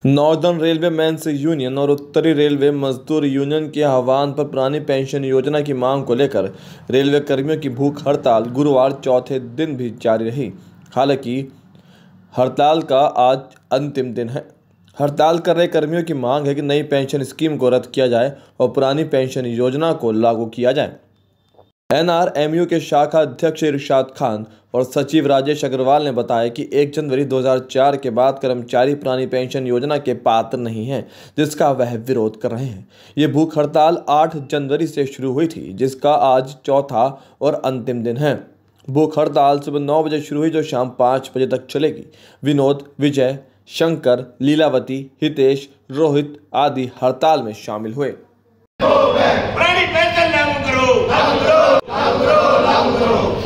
Northern railway mains union और उत्तरी railway मजदूर यूनियन के आह्वान पर पुरानी पेंशन योजना की मांग को लेकर रेलवे कर्मियों की भूख हड़ताल गुरुवार चौथे दिन भी जारी रही। हालांकि हड़ताल का आज अंतिम दिन है। हड़ताल कर रहे कर्मियों की मांग है कि नई पेंशन स्कीम को रद्द किया जाए और पुरानी पेंशन योजना को लागू किया जाए। एनआरएमयू के शाखा अध्यक्ष इरशाद खान और सचिव राजेश अग्रवाल ने बताया कि 1 जनवरी 2004 के बाद कर्मचारी पुरानी पेंशन योजना के पात्र नहीं हैं, जिसका वह विरोध कर रहे हैं। ये भूख हड़ताल 8 जनवरी से शुरू हुई थी, जिसका आज चौथा और अंतिम दिन है। भूख हड़ताल सुबह 9 बजे शुरू हुई, जो शाम 5 बजे तक चलेगी। विनोद, विजय, शंकर, लीलावती, हितेश, रोहित आदि हड़ताल में शामिल हुए। पुरानी पेंशन लागू करो, लागू करो, लागू करो, लागू करो।